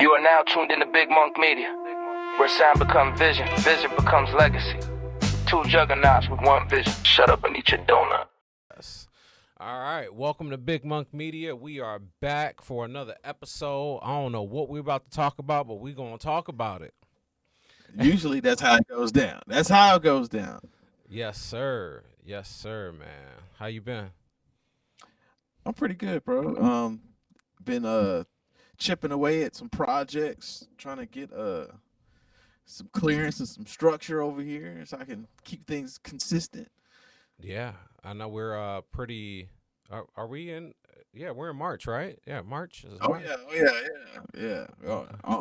You are now tuned into Big Monk Media, where sound becomes vision, vision becomes legacy. Two juggernauts with one vision. Shut up and eat your donut. Yes. All right, welcome to Big Monk Media. We are back for another episode. I don't know what we're about to talk about, but we're going to talk about it. Usually that's how it goes down. That's how it goes down. Yes, sir. Yes, sir, man. How you been? I'm pretty good, bro. Been chipping away at some projects, trying to get some clearance and some structure over here so I can keep things consistent. Yeah, I know we're pretty. Are we in? Yeah, we're in March, right? Yeah, March. Is Oh March. yeah, yeah.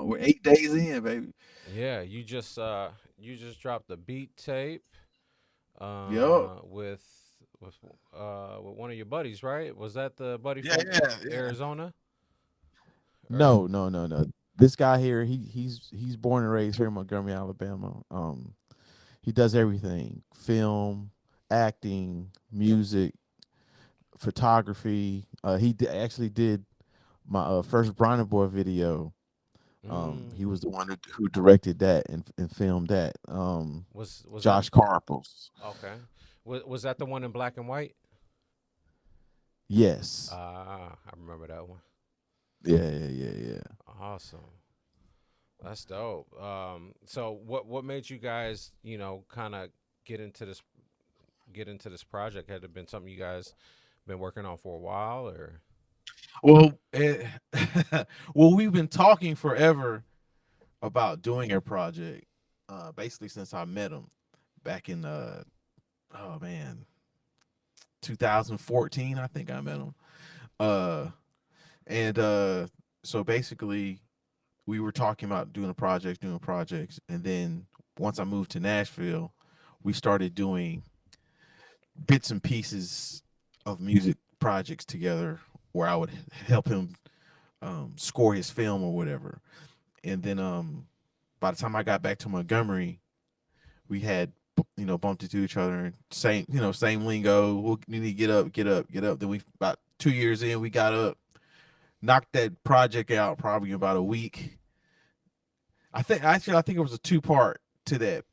We're 8 days in, baby. Yeah, you just dropped the beat tape Yo. with one of your buddies, right? Was that the buddy Yeah, from yeah. Arizona? No. This guy here, he's born and raised here in Montgomery, Alabama. He does everything: film, acting, music, photography. Actually did my first Bronner Boy video. He was the one who directed that and filmed that. Was Josh Carpels. Okay. Was that the one in black and white? Yes. I remember that one. Yeah. Awesome. That's dope. So what made you guys, kind of get into this project? Had it been something you guys been working on for a while, or? Well, well, we've been talking forever about doing a project. Basically since I met him back in 2014, I think I met him. And so basically we were talking about doing projects, and then once I moved to Nashville, we started doing bits and pieces of music projects together where I would help him score his film or whatever. And then by the time I got back to Montgomery, we had bumped into each other, and same lingo. We need to get up. Then we about 2 years in, we got up, knocked that project out probably about a week. I think it was a 2-part to that.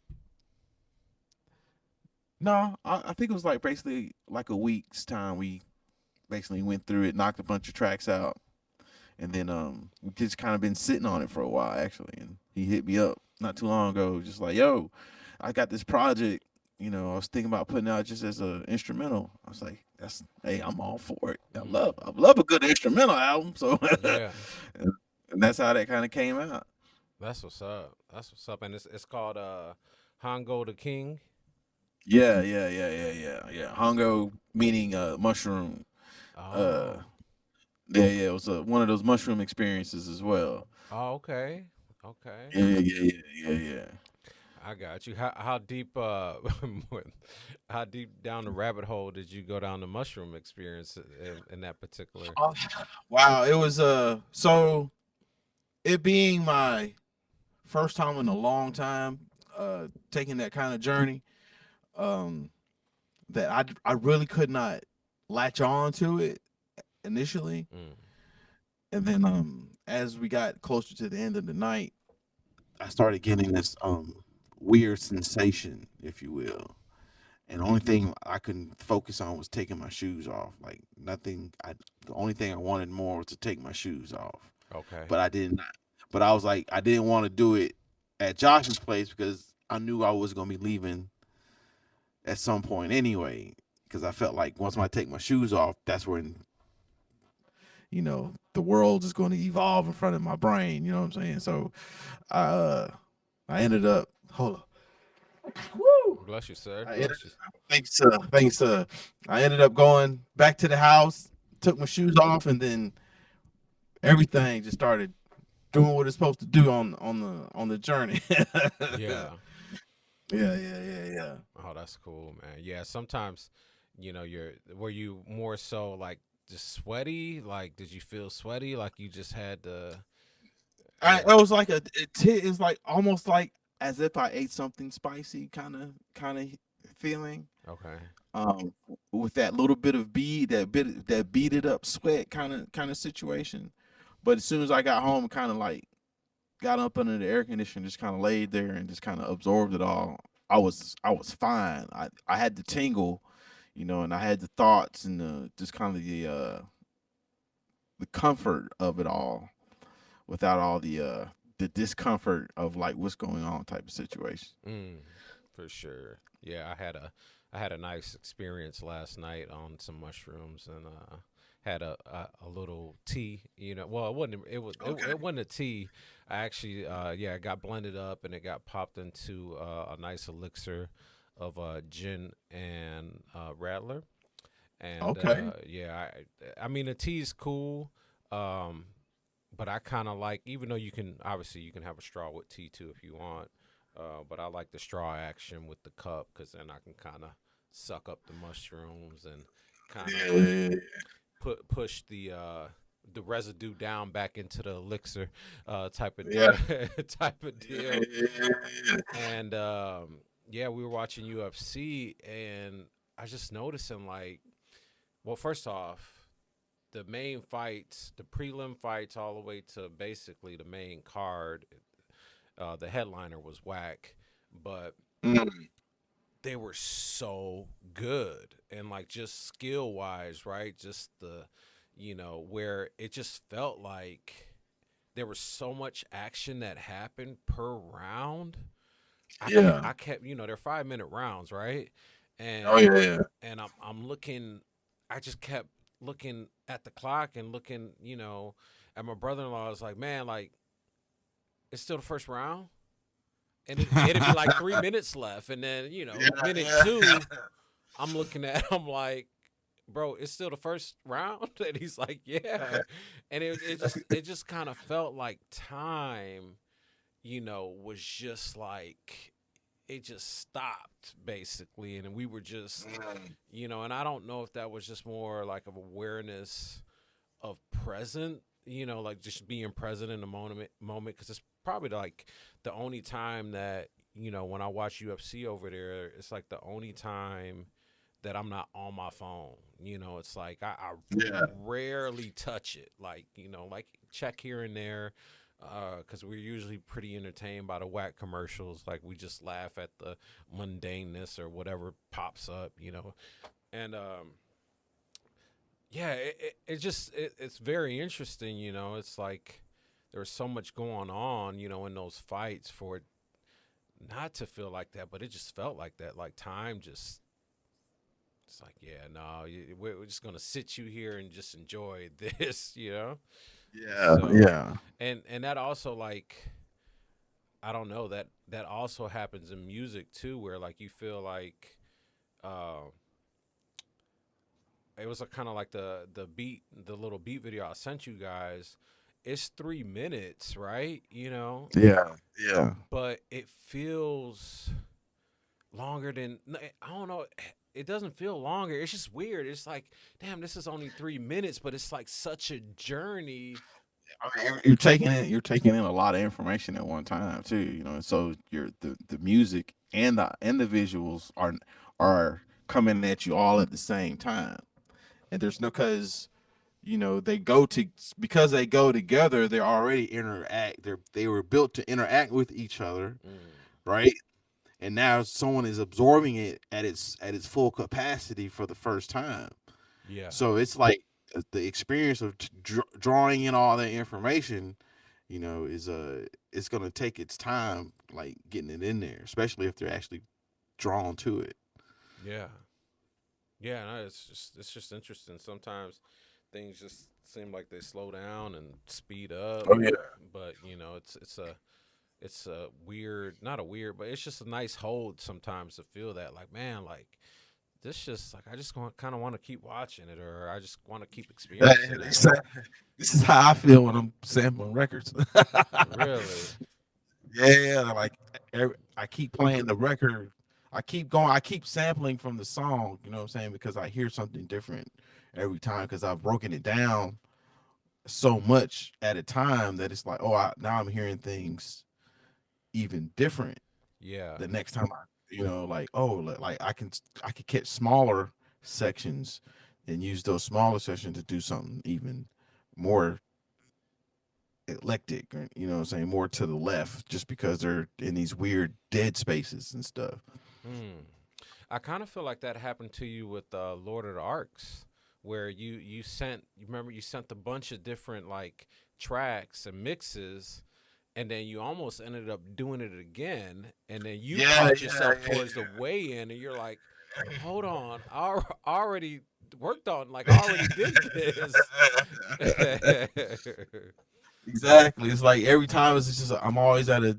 No, I think it was like basically like a week's time. We basically went through it, knocked a bunch of tracks out, and then we just kind of been sitting on it for a while actually. And he hit me up not too long ago, just like, "Yo, I got this project. I was thinking about putting out just as an instrumental." I was like, "Hey, I'm all for it. I love a good instrumental album." So Yeah. and that's how that kind of came out. That's what's up. And it's called Hongo the King. Yeah. Hongo meaning mushroom. Oh. Yeah. It was one of those mushroom experiences as well. Oh, okay. Yeah. I got you. How deep how deep down the rabbit hole did you go down the mushroom experience in that particular? Wow, it was so it being my first time in a long time taking that kind of journey, that I really could not latch on to it initially. And then as we got closer to the end of the night, I started getting this weird sensation, if you will. And the only thing I couldn't focus on was taking my shoes off. Like nothing. The only thing I wanted more was to take my shoes off. Okay. But I did not. But I was like, I didn't want to do it at Josh's place because I knew I was gonna be leaving at some point anyway. Because I felt like once I take my shoes off, that's when the world is going to evolve in front of my brain. You know what I'm saying? So I ended up. Hold on. Woo! Bless you, sir. Thanks. I ended up going back to the house, took my shoes off, and then everything just started doing what it's supposed to do on the journey. Yeah. Yeah. Oh, that's cool, man. Yeah, sometimes, were you more so like just sweaty? Like, did you feel sweaty? Like you just had to. It was like it's like almost like as if I ate something spicy, kind of feeling. Okay. With that little bit of that beaded up sweat kind of situation. But as soon as I got home, kind of like got up under the air conditioner, just kind of laid there and just kind of absorbed it all. I was fine. I had the tingle, and I had the thoughts and the just kind of the comfort of it all without all the discomfort of like what's going on type of situation. Mm, for sure. Yeah, I had a nice experience last night on some mushrooms and had a little tea. Well, it wasn't a tea. I actually it got blended up and it got popped into a nice elixir of gin and rattler. And Okay. I mean the tea's cool. Um, but I kind of like, even though you can have a straw with tea too if you want. But I like the straw action with the cup because then I can kind of suck up the mushrooms and kind of Yeah. push the residue down back into the elixir type of Yeah. type of deal. Yeah. And yeah, we were watching UFC and I just noticing like, well, first off, the main fights, the prelim fights, all the way to basically the main card. The headliner was whack, but Mm, they were so good and like just skill wise, right? Just where it just felt like there was so much action that happened per round. yeah. I kept, they're 5 minute rounds, right? Oh And yeah. Yeah. I'm looking, I just kept looking at the clock and looking, at my brother in law. I was like, man, like it's still the first round. And it'd be like 3 minutes left. And then, Yeah. minute Yeah. two, I'm looking at him like, bro, it's still the first round. And he's like, yeah. And it just kind of felt like time, was just like, it just stopped basically. And we were just, Mm, and I don't know if that was just more like of awareness of present, like just being present in the moment, because it's probably like the only time that when I watch UFC over there, it's like the only time that I'm not on my phone. It's like I yeah. rarely touch it, like like check here and there. Because we're usually pretty entertained by the whack commercials. Like we just laugh at the mundaneness or whatever pops up, and yeah, it's very interesting. It's like there's so much going on, in those fights for it not to feel like that, but it just felt like that. Like time just, it's like, yeah, no, we're just gonna sit you here and just enjoy this. Yeah. So, Yeah. and that also like, I don't know, that also happens in music too, where like you feel like, uh, it was kind of like the little beat video I sent you guys. It's 3 minutes, right? Yeah. Yeah. But it feels longer than, I don't know. It doesn't feel longer. It's just weird. It's like, damn, this is only 3 minutes, but it's like such a journey. I mean, you're taking in a lot of information at one time too. So the music and the visuals are coming at you all at the same time, and there's no because they go to because they go together. They already interact. They were built to interact with each other, Mm, right? And now someone is absorbing it at its full capacity for the first time. yeah, So it's like the experience of drawing in all that information, is it's gonna take its time, like getting it in there, especially if they're actually drawn to it. yeah, yeah. No, it's just interesting. Sometimes things just seem like they slow down and speed up, Oh yeah. but it's a weird, not a weird, but it's just a nice hold sometimes to feel that like, man, like this just like I just kind of want to keep watching it, or I just want to keep experiencing that. This is how I feel when I'm sampling records. Really? Yeah, like I keep playing the record. I keep going. I keep sampling from the song. You know what I'm saying? Because I hear something different every time. Because I've broken it down so much at a time that it's like, oh, now I'm hearing things even different Yeah, the next time. Like, oh, like I can catch smaller sections and use those smaller sections to do something even more eclectic, or, you know what I'm saying, more to the left, just because they're in these weird dead spaces and stuff. Hmm. I kind of feel like that happened to you with Lord of the Arcs, where you sent. You remember you sent a bunch of different like tracks and mixes, and then you almost ended up doing it again, and then you Yeah, caught yeah, yourself yeah, towards the way in, and you're like, "Hold on, already worked on, like I already did this." exactly. It's like every time it's just I'm always at a.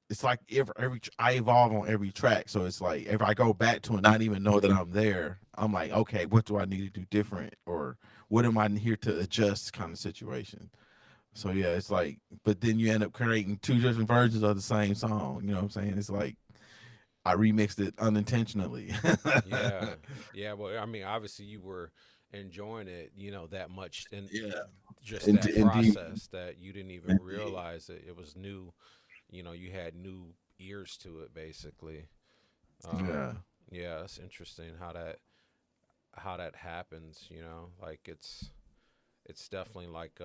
It's like I evolve on every track, so it's like if I go back to it, not even know that I'm there, I'm like, okay, what do I need to do different, or what am I here to adjust, kind of situation. So yeah, it's like, but then you end up creating two different versions of the same song. You know what I'm saying? It's like I remixed it unintentionally. Yeah, yeah. Well, I mean, obviously you were enjoying it, that much, and Yeah, just that indeed, process that you didn't even indeed. realize it was new. You had new ears to it, basically. Yeah, Yeah, it's interesting how that happens. Like it's definitely like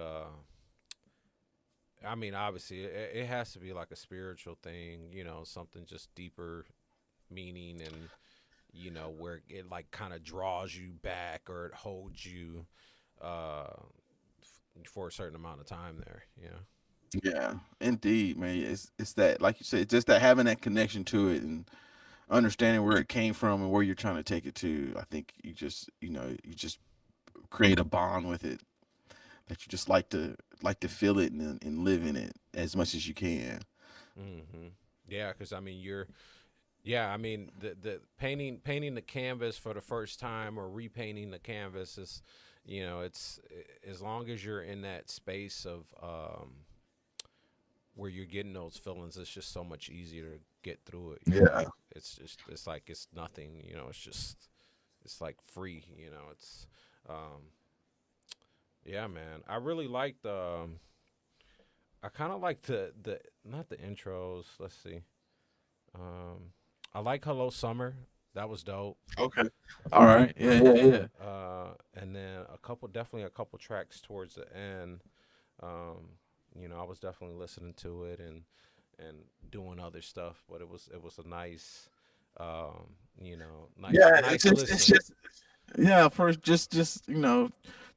I mean, obviously it has to be like a spiritual thing. Something just deeper meaning and where it like kind of draws you back or it holds you uh for a certain amount of time there. yeah, indeed, man. It's that, like you said, it's just that having that connection to it and understanding where it came from and where you're trying to take it to. I think you just create a bond with it that you just like to feel it and live in it as much as you can. Hmm. Yeah, because I mean yeah, I mean the painting the canvas for the first time or repainting the canvas is, it's as long as you're in that space of where you're getting those feelings, it's just so much easier to get through it. Yeah, It's like it's nothing. It's like free. It's um, yeah, man. I really like I kind of like the not the intros. Let's see. Um, I like Hello Summer. That was dope. okay, all right, yeah, yeah, yeah. And then definitely a couple tracks towards the end. Um, I was definitely listening to it and doing other stuff, but it was a nice, nice Yeah, nice it's listen. just yeah. First, just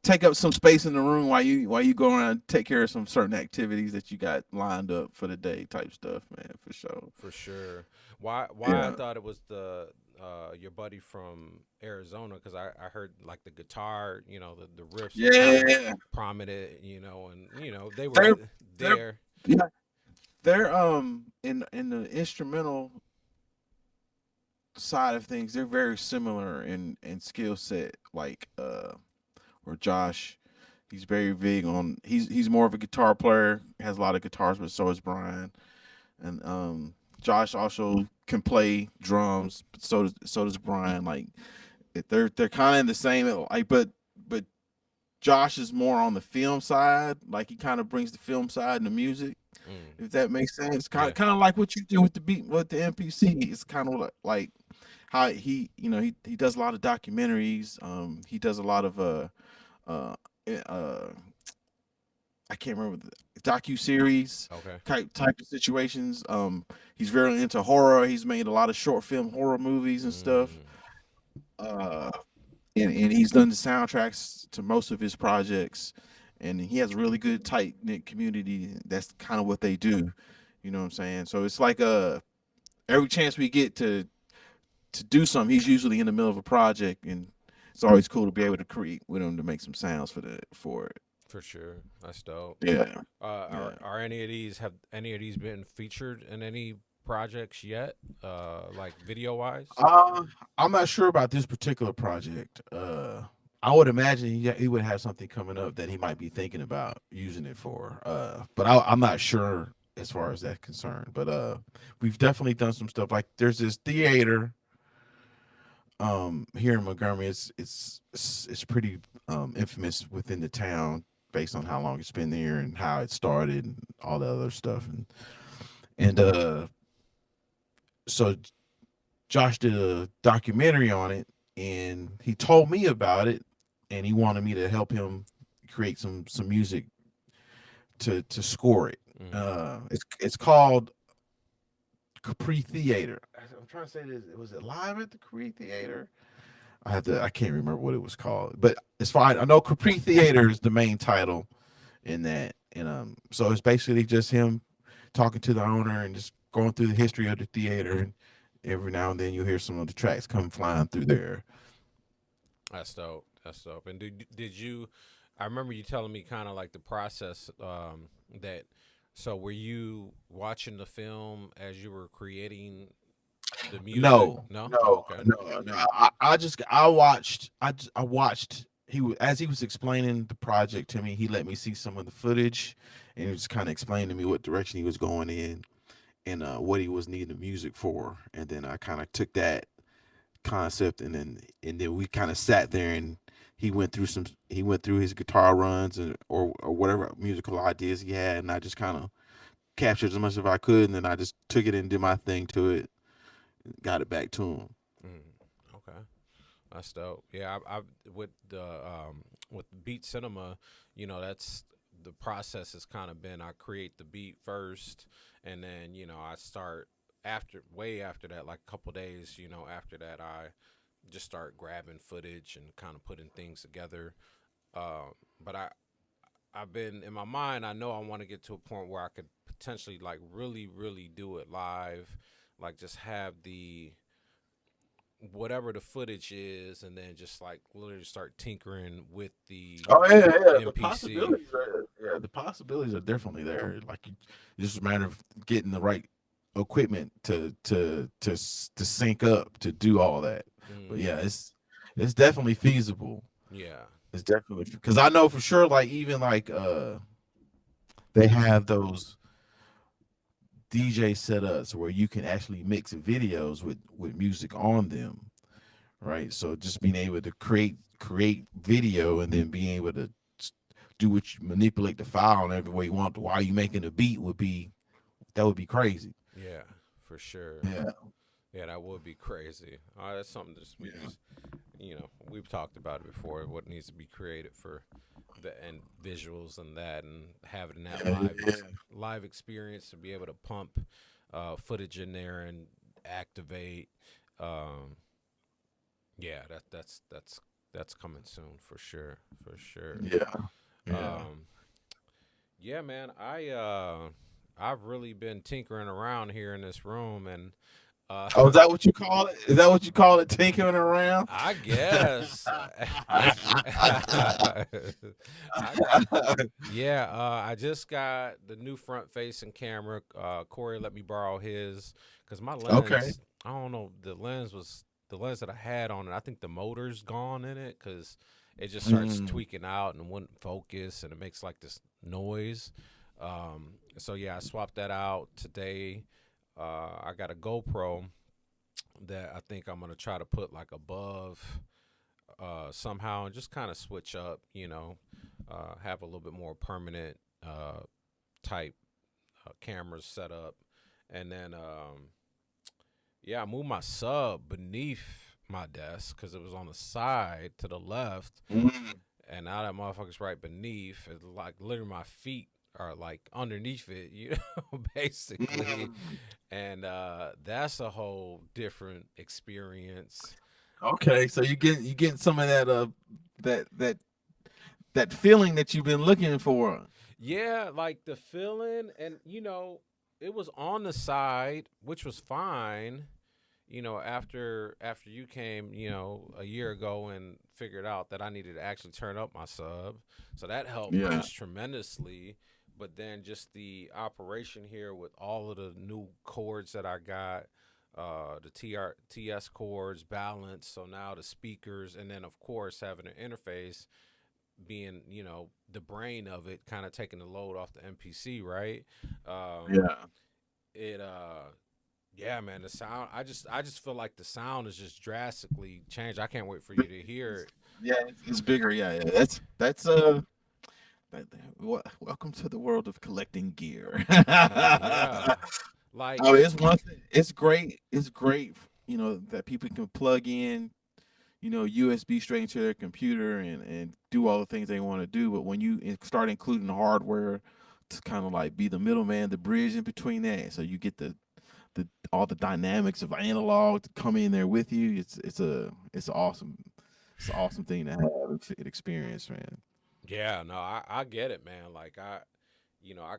take up some space in the room while you go around and take care of some certain activities that you got lined up for the day, type stuff, man, for sure. For sure. Why I Yeah, thought it was the your buddy from Arizona, because I heard like the guitar, the riffs were kind of yeah. prominent, and they were They're they're there. yeah they're in the instrumental side of things, they're very similar in skill set. Like where Josh, he's very big on he's more of a guitar player, has a lot of guitars, but so is Brian. And Josh also can play drums, but so does Brian. Like they're kind of in the same, like, but Josh is more on the film side. Like he kind of brings the film side and the music, Mm, if that makes sense. Kind yeah, of kind of like what you do with the beat with the MPC. It's kind of like how he does a lot of documentaries. He does a lot of uh eh, I can't remember the docu series okay. type of situations. He's very into horror. He's made a lot of short film horror movies and stuff. Mm, Uh, and he's done the soundtracks to most of his projects. And he has a really good tight knit community. That's kind of what they do. You know what I'm saying? So it's like every chance we get to do something, he's usually in the middle of a project, and it's always cool to be able to create with him to make some sounds for it. for sure. That's dope. Yeah, Are yeah. are have any of these been featured in any projects yet? Like video wise? Uh, I'm not sure about this particular project. I would imagine he would have something coming up that he might be thinking about using it for. But I'm not sure as far as that's concerned. But we've definitely done some stuff. Like there's this theater here in Montgomery. It's pretty infamous within the town based on how long it's been there and how it started and all the other stuff. And so Josh did a documentary on it, and he told me about it, and he wanted me to help him create some music to score it. Mm-hmm. It's called Capri Theater. I'm trying to say this. Was it live at the Capri Theater? I can't remember what it was called, but it's fine. I know Capri Theater is the main title in that, and so it's basically just him talking to the owner and just going through the history of the theater. And every now and then you hear some of the tracks come flying through there. That's dope. That's dope. And did you? I remember you telling me kind of like the process that. So were you watching the film as you were creating the music? No, No. Oh, no, okay. no, no. I watched. As he was explaining the project to me, he let me see some of the footage, and he was kind of explaining to me what direction he was going in and what he was needing the music for. And then I kind of took that concept, and then we kind of sat there, and he went through his guitar runs and or whatever musical ideas he had, and I just kind of captured as much as I could, and then I just took it and did my thing to it, got it back to him. Okay. That's dope. Yeah, I with beat cinema, that's the process has kind of been I create the beat first, and then I start way after that, like a couple days, after that I just start grabbing footage and kind of putting things together. But I've been in my mind. I know I want to get to a point where I could potentially like really, really do it live, like just have the whatever the footage is, and then just like literally start tinkering with the Oh yeah, yeah. MPC. The possibilities are definitely there. Like it's just a matter of getting the right equipment to sync up to do all that. But yeah, Hmm. it's definitely feasible. Yeah. It's definitely because I know for sure. Like even like they have those DJ setups where you can actually mix videos with music on them, right? So just being able to create video and then being able to do what you manipulate the file in every way you want to while you making a beat would be crazy. Yeah, for sure. Yeah, Yeah, that would be crazy. That's something just we yeah, just we've talked about it before. What needs to be created for the and visuals and that, and having that yeah, yeah. live experience to be able to pump footage in there and activate. Um, yeah, that's coming soon for sure, for sure. Yeah. Yeah. Um, yeah, man, I've really been tinkering around here in this room, and uh, Oh, is that what you call it? Is that what you call it? Tinkering around? I guess. I, yeah, I just got the new front facing camera. Corey let me borrow his because my Okay. lens, I don't know, the lens that I had on it. I think the motor's gone in it because it just starts Mm. tweaking out and wouldn't focus, and it makes like this noise. So yeah, I swapped that out today. I got a GoPro that I think I'm gonna try to put like above somehow and just kind of switch up, have a little bit more permanent type cameras set up, and then yeah, I moved my sub beneath my desk because it was on the side to the left, Mm. and now that motherfucker's right beneath. It's like literally my feet are like underneath it, basically, Mm. and that's a whole different experience. Okay, so you getting some of that that that that feeling that you've been looking for. Yeah, like the feeling, and it was on the side, which was fine. After you came, a year ago and figured out that I needed to actually turn up my sub, so that helped Yeah. just tremendously. But then just the operation here with all of the new chords that I got, the TS chords, balance. So now the speakers, and then of course having an interface being the brain of it, kind of taking the load off the MPC, right? um Yeah. it Yeah, man, the sound, I just feel like the sound is just drastically changed. I can't wait for you to hear it. Yeah, it's bigger. Yeah, yeah. That's welcome to the world of collecting gear. Yeah, like, Oh, it's one thing. It's great. It's great. That people can plug in, USB straight into their computer and do all the things they want to do. But when you start including hardware to kind of like be the middleman, the bridge in between that. So you get the all the dynamics of analog to come in there with you. It's an awesome thing to have and experience, man. Yeah, no, I get it, man. Like I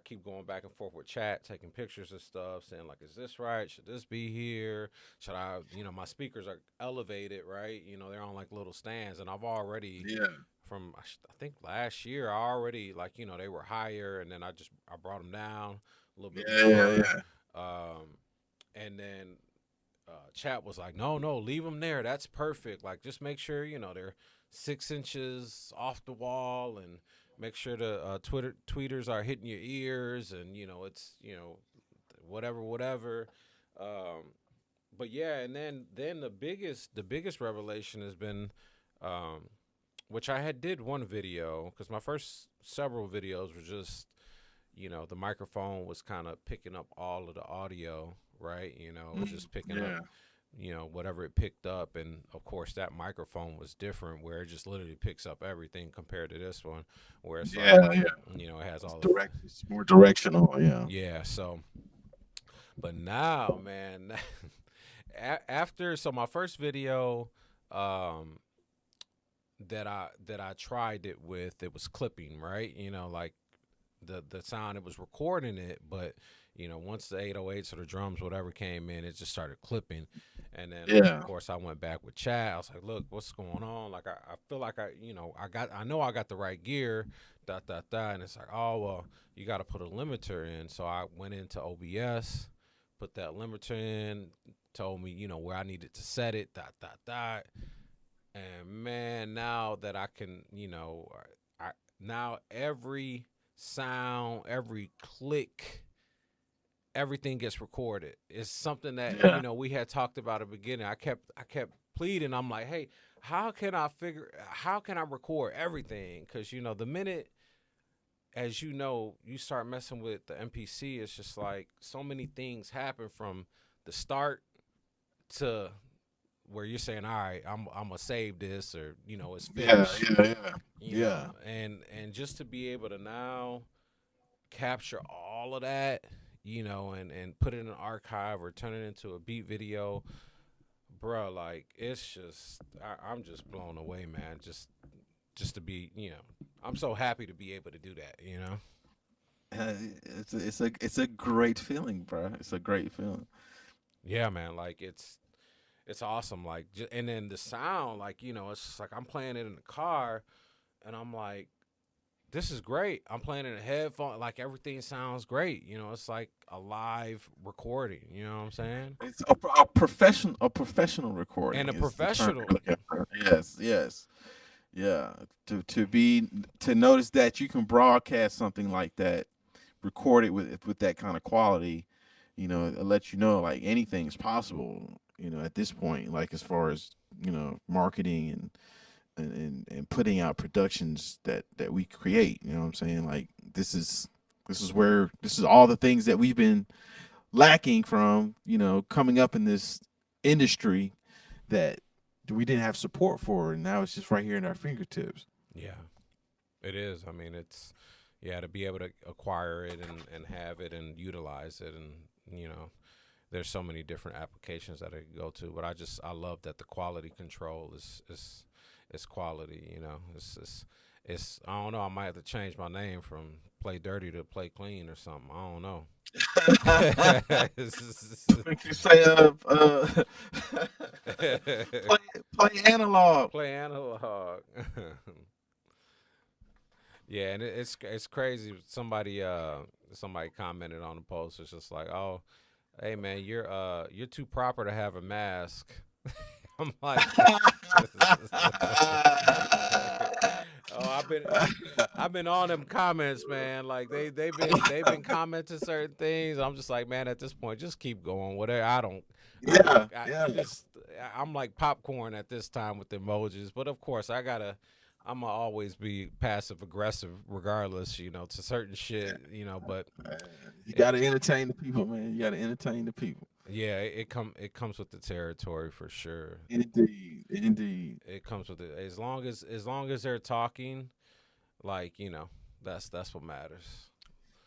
keep going back and forth with chat, taking pictures of stuff, saying like, is this right? Should this be here? Should I, my speakers are elevated, right? They're on like little stands, and I've already Yeah. from I think last year, I already like, they were higher, and then I brought them down a little bit Yeah, more, um, and then chat was like, no, no, leave them there. That's perfect. Like, just make sure they're 6 inches off the wall, and make sure the tweeters are hitting your ears, and it's whatever, whatever. Um, but yeah, and then the biggest revelation has been, um, which I had did one video because my first several videos were just the microphone was kind of picking up all of the audio, right? It was just picking up Yeah. whatever it picked up, and of course that microphone was different where it just literally picks up everything compared to this one where it's like Yeah, yeah. it has It's all the direct. It's more directional. Yeah. yeah. So but now, man, after my first video, um that I tried it with, it was clipping, right? Like the sound, it was recording it, but once the 808s or the drums, whatever came in, it just started clipping. And then of Yeah. course I went back with Chad. I was like, look, what's going on? Like I feel like I know I got the right gear, dot dot dot. And it's like, oh well, you got to put a limiter in. So I went into OBS, put that limiter in, told me where I needed to set it, dot dot dot. And man, now that I can, I now every sound, every click, everything gets recorded. It's something that Yeah. we had talked about at the beginning. I kept pleading. I'm like, hey, how can I record everything? Because the minute, as you start messing with the MPC, it's just like so many things happen from the start to where you're saying, all right, I'm gonna save this, or it's Yeah. finished. Yeah. Yeah. Yeah. And just to be able to now capture all of that, and put it in an archive or turn it into a beat video, bro. Like it's just, I'm just blown away, man. Just to be, I'm so happy to be able to do that. Uh, it's a great feeling, bro. It's a great feeling. Yeah, man. Like it's awesome. Like, and then the sound, like it's just like I'm playing it in the car, and I'm like, this is great. I'm playing in a headphone, like everything sounds great. It's like a live recording. You know what I'm saying? It's a professional recording And a is the term professional. you're looking for. Yes, yes, yeah. To notice that you can broadcast something like that, record it with that kind of quality, it lets you know like anything is possible. At this point, like as far as marketing and putting out productions that we create. You know what I'm saying? Like this is all the things that we've been lacking from coming up in this industry that we didn't have support for, and now it's just right here in our fingertips. Yeah, it is. I mean, it's yeah, to be able to acquire it and have it and utilize it, and there's so many different applications that I could go to. But I love that the quality control is quality. It's I don't know. I might have to change my name from Play Dirty to Play Clean or something. I don't know. Make you say play, play analog. Play analog. Yeah, and it's crazy. Somebody commented on the post. It's just like, oh, hey man, you're too proper to have a mask. I'm like, oh, I've been on them comments, man. Like they've been commenting certain things. I'm just like, man, at this point, just keep going. Whatever. I don't. Yeah, I yeah. just I'm like popcorn at this time with the emojis. But of course, I'm gonna always be passive aggressive, regardless. To certain shit. But You got to entertain the people, man. You got to entertain the people. yeah, it comes with the territory for sure. Indeed, indeed. It comes with it as long as they're talking, like that's what matters.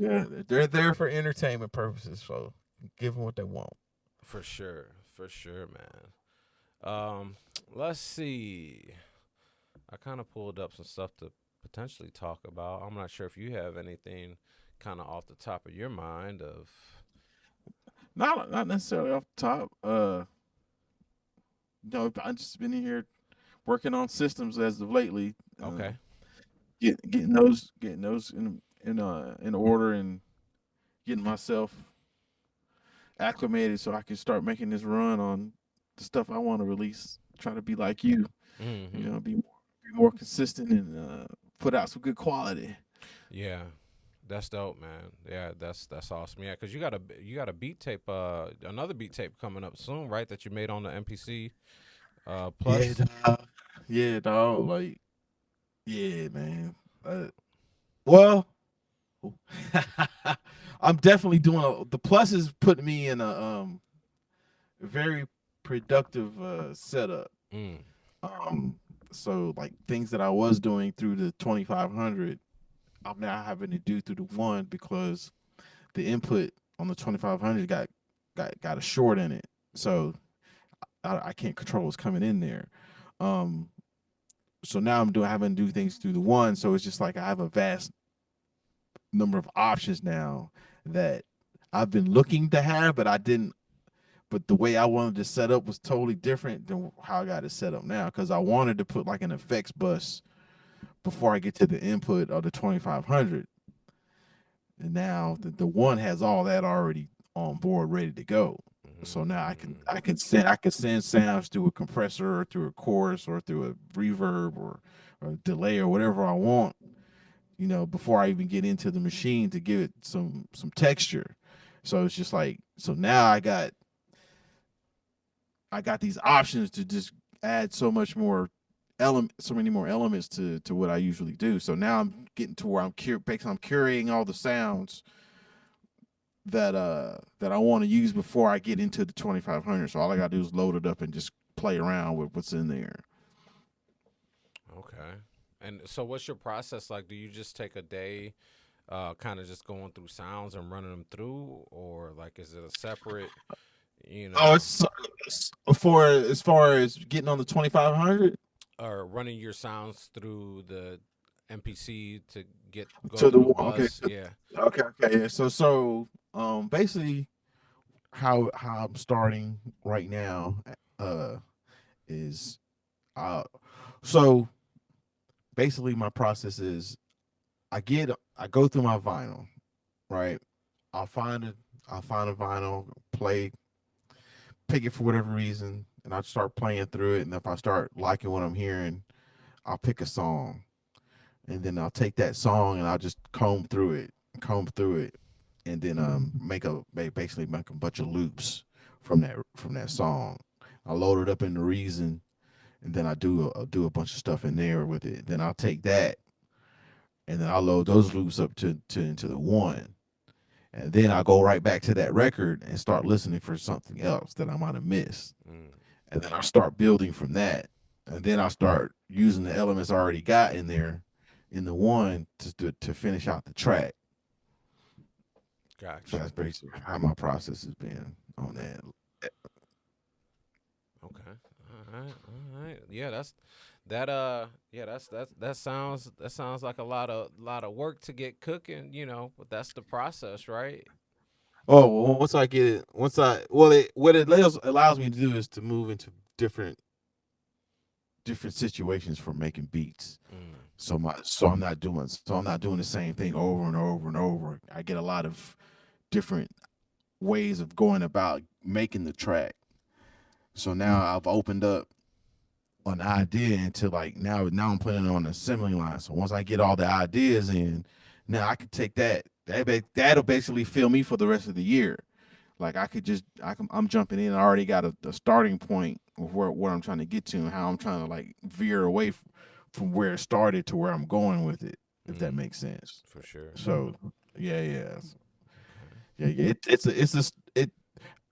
Yeah, they're there for entertainment purposes, so give them what they want. For sure, man. Let's see. I kind of pulled up some stuff to potentially talk about. I'm not sure if you have anything kind of off the top of your mind of. Not necessarily off the top. No, I've just been in here working on systems as of lately. Okay. Getting those in order and getting myself acclimated so I can start making this run on the stuff I want to release. Try to be like you, Mm-hmm. be more consistent and put out some good quality. Yeah, that's dope, man. Yeah, that's awesome. Yeah, because you got a beat tape, another beat tape coming up soon, right? That you made on the MPC Yeah, Plus. dog. Yeah, dog. Like, yeah, man. Well, I'm definitely doing the plus is putting me in a very productive setup. Mm. Um, so like things that I was doing through the 2500, I'm now having to do through the one because the input on the 2500 got a short in it. So I can't control what's coming in there. Um, so now I'm doing having to do things through the one. So it's just like I have a vast number of options now that I've been looking to have, but I didn't. But the way I wanted to set up was totally different than how I got it set up now because I wanted to put like an effects bus before I get to the input of the 2500. And now the one has all that already on board, ready to go. So now I can send sounds through a compressor or through a chorus or through a reverb or delay or whatever I want, before I even get into the machine to give it some texture. So it's just like so now I got these options to just add so many more elements to what I usually do. So now I'm getting to where I'm curating all the sounds that I want to use before I get into the 2500. So all I gotta do is load it up and just play around with what's in there. Okay. And so, what's your process like? Do you just take a day, kind of just going through sounds and running them through, or like is it a separate, you Oh, know, it's for as far as getting on the 2500 or running your sounds through the MPC to get go to the through one. Okay, bus? Yeah. okay. Yeah. So basically how I'm starting right now uh is uh so basically my process is I go through my vinyl, right? I'll find it I'll find a vinyl, pick it for whatever reason, and I start playing through it. And if I start liking what I'm hearing, I'll pick a song, and then I'll take that song and I'll just comb through it, and then basically make a bunch of loops from that song. I load it up in the Reason, and then I'll do a bunch of stuff in there with it. Then I'll take that, and then I'll load those loops up to into the one, and then I'll go right back to that record and start listening for something else that I might have missed, Mm. and then I'll start building from that, and then I'll start using the elements I already got in there in the one to finish out the track. So Gotcha. that's basically how my process has been on that. Okay. All right. Yeah, that sounds like a lot of work to get cooking, but that's the process, right? Oh, well, once I get it, once I well, it what it allows me to do is to move into different situations for making beats. Mm. So I'm not doing the same thing over and over and over. I get a lot of different ways of going about making the track. So now I've opened up an idea into like now I'm putting it on the assembly line. So once I get all the ideas in, now I can take that'll basically fill me for the rest of the year. Like I'm jumping in. I already got a starting point of where I'm trying to get to and how I'm trying to like veer away from where it started to where I'm going with it. If that Mm. makes sense. For sure. So yeah. Okay. Yeah.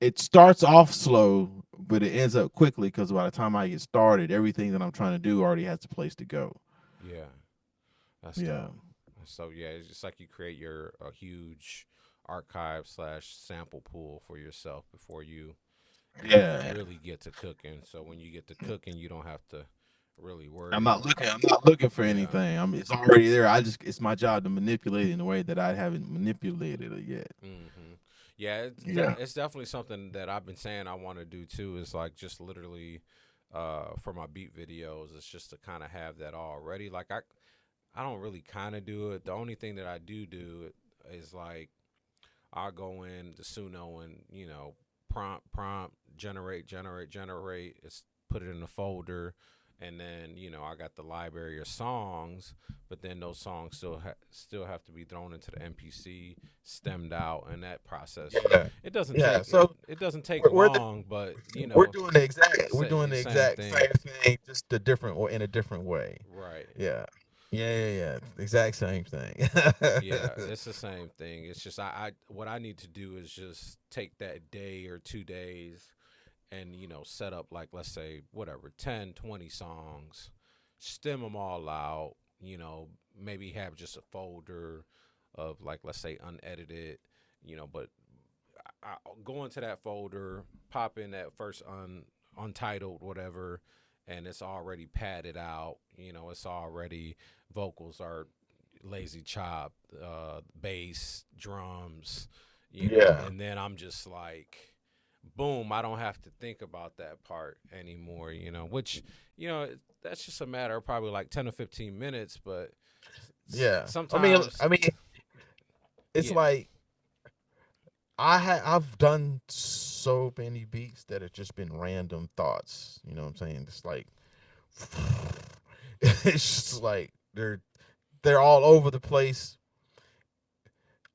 It starts off slow, but it ends up quickly because by the time I get started, everything that I'm trying to do already has a place to go. Yeah. That's Yeah. dope. So yeah, it's just like you create your a huge archive slash sample pool for yourself before you Yeah. really get to cooking. So when you get to cooking, you don't have to really I'm worry. not looking. I'm not looking for Yeah. anything. It's already there. It's my job to manipulate it in a way that I haven't manipulated it yet. Yeah, Yeah. it's definitely something that I've been saying I want to do too. Is like just literally, for my beat videos, it's just to kind of have that already. Like I don't really kind of do it. The only thing that I do is like I'll go in the Suno and prompt generate. It's put it in a folder, and then I got the library of songs, but then those songs still have to be thrown into the MPC, stemmed out, and that process. Yeah. It doesn't Yeah. take So it doesn't take we're long, but we're doing the exact same thing. same thing, just a different or in a different way. Right. Yeah. Yeah. Exact same thing. Yeah, it's the same thing. It's just I what I need to do is just take that day or 2 days and set up, like, let's say whatever, 10, 20 songs, stem them all out, maybe have just a folder of, like, let's say unedited, but I'll go into that folder, pop in that first untitled whatever, and it's already padded out. It's already, vocals are lazy chop, bass, drums, Yeah. and then I'm just like, boom, I don't have to think about that part anymore, which, that's just a matter of probably like 10 or 15 minutes, but Yeah. sometimes, I mean, it's yeah, like I've done so many beats that have just been random thoughts. You know what I'm saying? It's like it's just like they're all over the place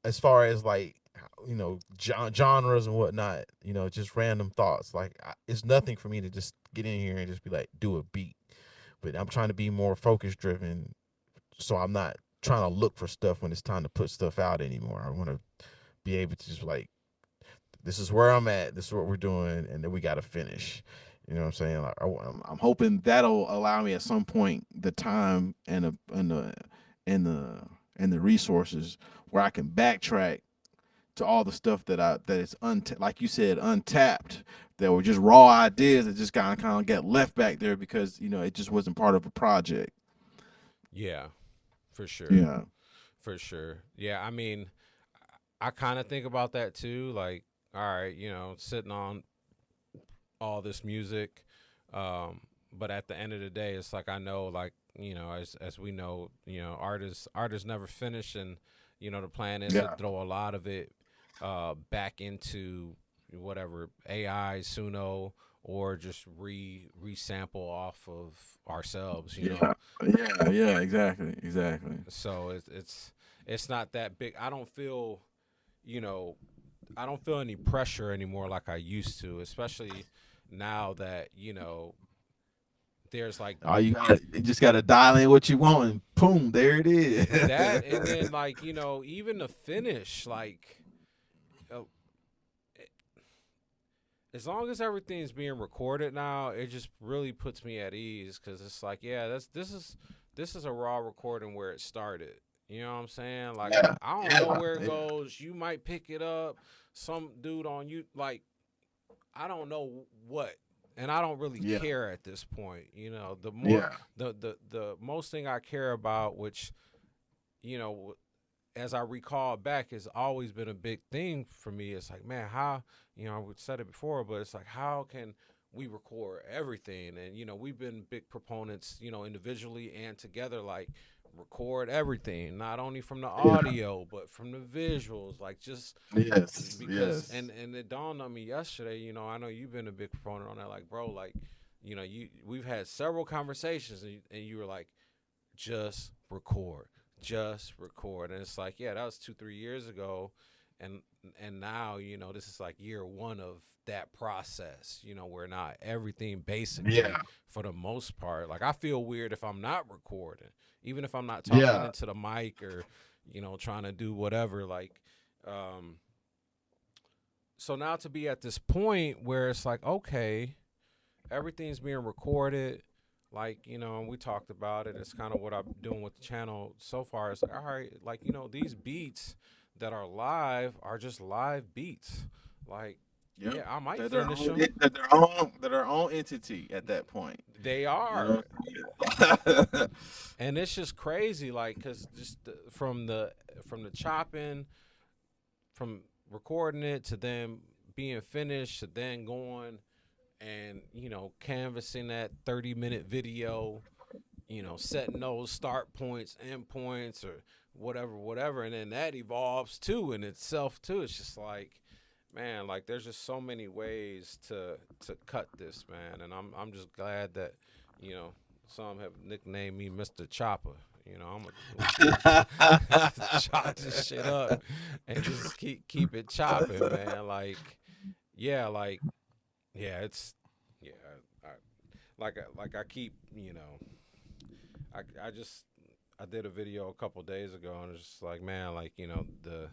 as far as like genres and whatnot. Just random thoughts. Like it's nothing for me to just get in here and just be like do a beat. But I'm trying to be more focus driven, so I'm not trying to look for stuff when it's time to put stuff out anymore. I want to be able to just like, this is where I'm at. This is what we're doing, and then we got to finish. You know what I'm saying? Like, I'm hoping that'll allow me at some point the time and the resources where I can backtrack to all the stuff that is like you said, untapped, that were just raw ideas that just kind of get left back there because it just wasn't part of a project. yeah, for sure. Yeah. For sure. Yeah, I mean, I kind of think about that too. Like, all right, sitting on all this music, but at the end of the day, it's like I know, like, as we know, artists never finish, and the plan is to throw a lot of it back into whatever AI, Suno, or just resample off of ourselves. Yeah, exactly. So it's not that big. I don't feel any pressure anymore like I used to, especially now that there's like You just gotta dial in what you want, and boom, there it is. that, and then like even the finish, like uh, as long as everything's being recorded now, it just really puts me at ease, because it's like, yeah, this is a raw recording where it started. You know what I'm saying? Like, Yeah. I don't know where it goes. You might pick it up. Some dude on you, like, I don't know what, and I don't really care at this point. The more the most thing I care about, which as I recall back, has always been a big thing for me. It's like, man, how, I said it before, but it's like, how can we record everything? And we've been big proponents, individually and together, like, record everything, not only from the audio but from the visuals, like, just because and it dawned on me yesterday, I know you've been a big proponent on that, like, bro, like, we've had several conversations, and you were like, just record, and it's like, yeah, that was 2-3 years ago, and now this is like year one of that process, where not everything basically, for the most part, like, I feel weird if I'm not recording, even if I'm not talking into the mic or trying to do whatever, like, so now to be at this point where it's like, okay, everything's being recorded, like, you know, and we talked about it. It's kind of what I'm doing with the channel so far. It's like, all right, like, you know, these beats that are live are just live beats. Like, Yep. yeah, I might They're their finish own, them. they're their own entity at that point. They You are. know. Yeah. And it's just crazy, like, cause just from the chopping, from recording it to then being finished to then going and, you know, canvassing that 30-minute video, you know, setting those start points, end points, or whatever, and then that evolves too in itself too. It's just like, man, like there's just so many ways to cut this, man, and I'm just glad that, you know, some have nicknamed me Mr. Chopper. You know, I'm gonna chop this shit up and just keep it chopping, man. Like, yeah, it's yeah, I, like I keep, you know, I just I did a video a couple days ago and it's just like, man, like, you know, the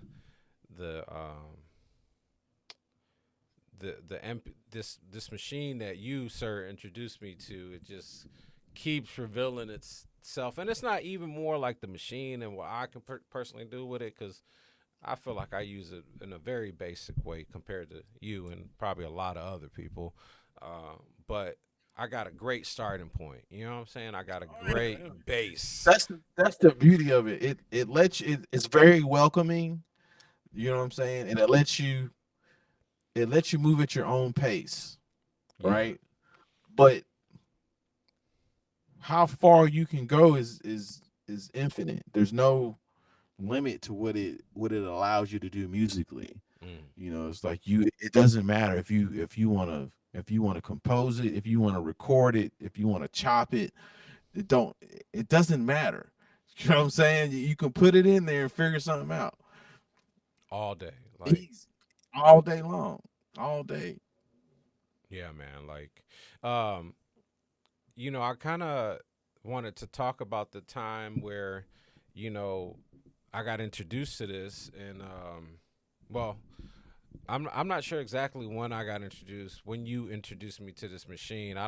this machine that you, sir, introduced me to, it just keeps revealing itself, and it's not even more like the machine and what I can personally do with it, because I feel like I use it in a very basic way compared to you and probably a lot of other people. But I got a great starting point. You know what I'm saying? I got a great base. That's the beauty of it. It lets you. It's very welcoming. You know what I'm saying? And it lets you move at your own pace, Yeah. right? But how far you can go is infinite. There's no limit to what it allows you to do musically. Mm. You know, it's like you. It doesn't matter if you want to compose it, if you want to record it, if you want to chop it. It don't. It doesn't matter. You know what I'm saying? You can put it in there and figure something out. All day. Like, Easy, all day long, all day. yeah, man. Like, um, you know, I kind of wanted to talk about the time where, you know, I got introduced to this, and well, I'm not sure exactly when I got introduced. When you introduced me to this machine, I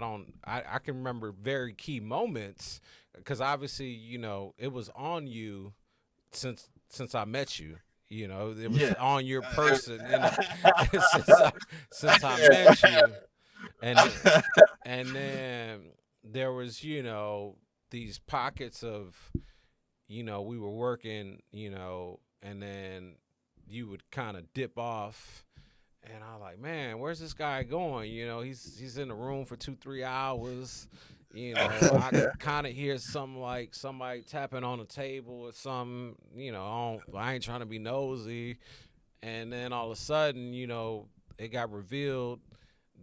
can remember very key moments because obviously, you know, it was on you since I met you. You know, it was Yeah. on your person, you know, since I met you, and and then there was, you know, these pockets of, you know, we were working, you know, and then you would kind of dip off, and I was like, man, where's this guy going? You know, he's in the room for 2-3 hours. You know, I kind of hear something like somebody tapping on a table or something. You know, I ain't trying to be nosy, and then all of a sudden, you know, it got revealed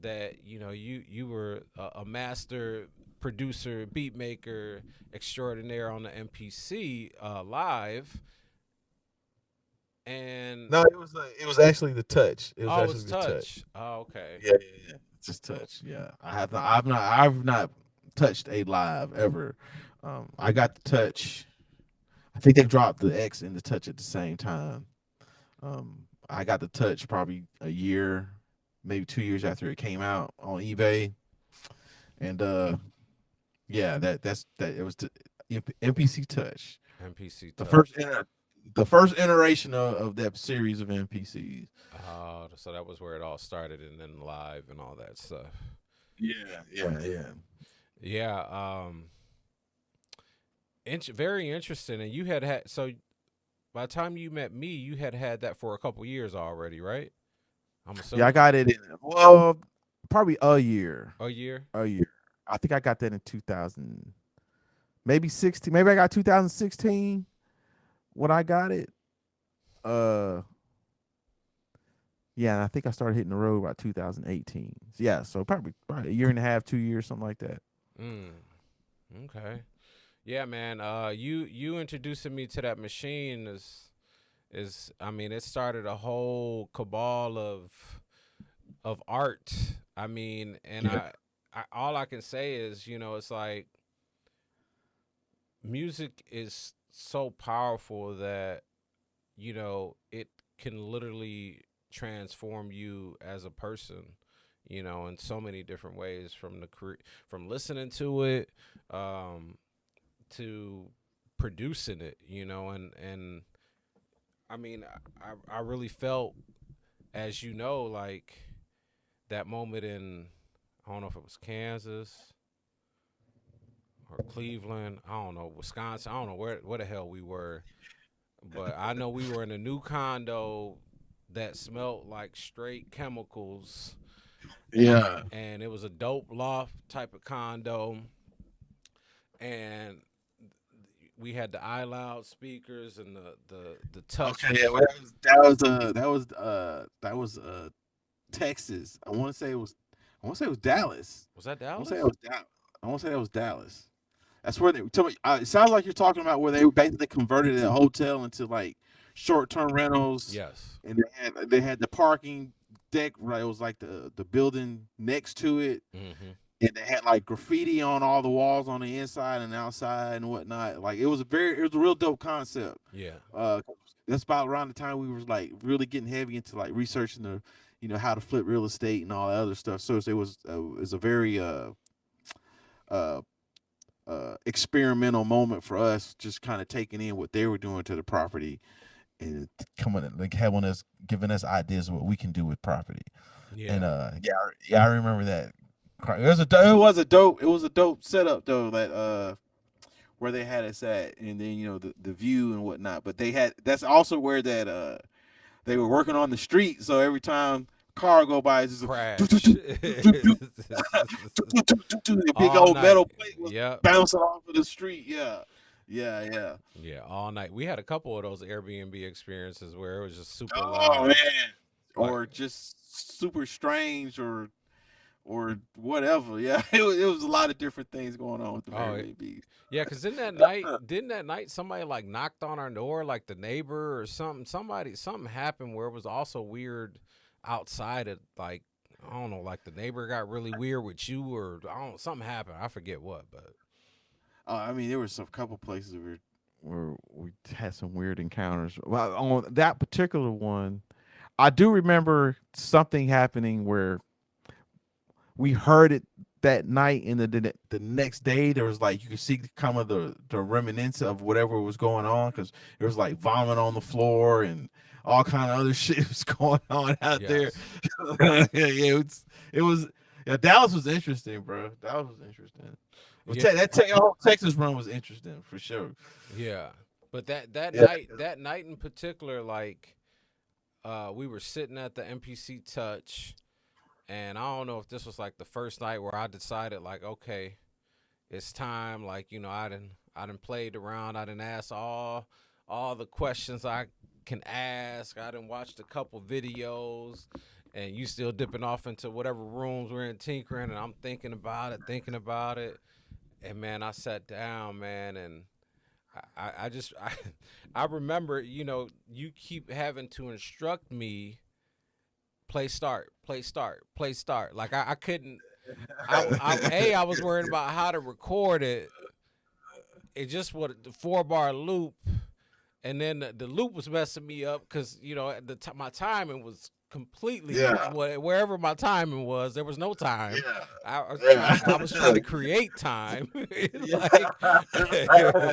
that, you know, you were a master producer, beat maker extraordinaire on the MPC live, and No, it was actually the touch. It was oh, actually it's the touch. touch. Oh, okay. Yeah. It's just touch. Yeah, I've not touched a live ever. I got the touch. I think they dropped the X and the touch at the same time. I got the touch probably a year, maybe 2 years after it came out on eBay, and yeah, that it was the MPC touch, MPC the touch. the first iteration of that series of MPCs. So that was where it all started, and then live and all that stuff. Yeah. Yeah. Very interesting. And you had so by the time you met me, you had that for a couple years already, right? I'm Yeah, I assuming got it in probably a year. a year. A year. I think I got that in 2000, maybe 16. Maybe I got 2016 when I got it. Uh yeah, and I think I started hitting the road about 2018. Yeah, so probably a year and a half, 2 years, something like that. Mm, okay. Yeah, man. You introducing me to that machine is I mean, it started a whole cabal of art. I mean, and Yeah. I all I can say is, you know, it's like music is so powerful that, you know, it can literally transform you as a person. you know, in so many different ways, from listening to it, to producing it, you know, and I mean, I really felt, as you know, like that moment in, I don't know if it was Kansas or Cleveland, I don't know, Wisconsin, I don't know where the hell we were, but I know we were in a new condo that smelled like straight chemicals, Yeah. and it was a dope loft type of condo, and we had the iLoud speakers and the touch. Okay. Yeah. Well, that was Texas. I want to say it was. I want to say it was Dallas. Was that I want to say Dallas? it was Dallas. I want to say that was Dallas. That's where they tell me. It sounds like you're talking about where they basically converted a hotel into like short-term rentals, Yes. and they had the parking deck. Right, it was like the building next to it, Hmm. and they had like graffiti on all the walls on the inside and outside and whatnot. Like it was a real dope concept. Yeah. Uh, that's about around the time we were like really getting heavy into like researching how to flip real estate and all that other stuff. So it was a very uh experimental moment for us, just kind of taking in what they were doing to the property and coming like having us giving us ideas of what we can do with property. And Yeah. yeah, I remember that. It was a dope setup though, that where they had us at, and then the view and whatnot. But that's also where that they were working on the street, so every time car go by, it's just Crash. a big All old night. metal plate was Yep. bouncing off of the street. Yeah, yeah, yeah. Yeah, all night. We had a couple of those Airbnb experiences where it was just super Oh loud. man, Like, or just super strange, or whatever. Yeah, it was a lot of different things going on with the oh, Airbnb. yeah, because didn't that night somebody like knocked on our door, like the neighbor or something? Something happened where it was also weird outside of, like, I don't know, like the neighbor got really weird with you, or I don't, something happened. I forget what, but I mean, there were some couple places Where we had some weird encounters. Well, on that particular one, I do remember something happening where we heard it that night, and the next day there was like you could see kind of the remnants of whatever was going on, because there was like vomit on the floor and all kind of other shit was going on out there. yes, Yeah, it was yeah. Dallas was interesting, bro. Dallas was interesting. Well, yeah, that whole Texas run was interesting for sure. yeah. But that Yeah. night in particular, like, we were sitting at the MPC Touch, and I don't know if this was like the first night where I decided, like, okay, it's time. Like, I done played around. I done asked all the questions I can ask. I done watched a couple videos, and you still dipping off into whatever rooms we're in tinkering, and I'm thinking about it, and man, I sat down, man, and I just I remember, you keep having to instruct me, play start, play start, play start. Like, I couldn't. I was worried about how to record it. It just was the 4 bar loop, and then the loop was messing me up because my timing was completely Yeah. wherever my timing was. There was no time. Yeah. I was trying to create time. Yeah.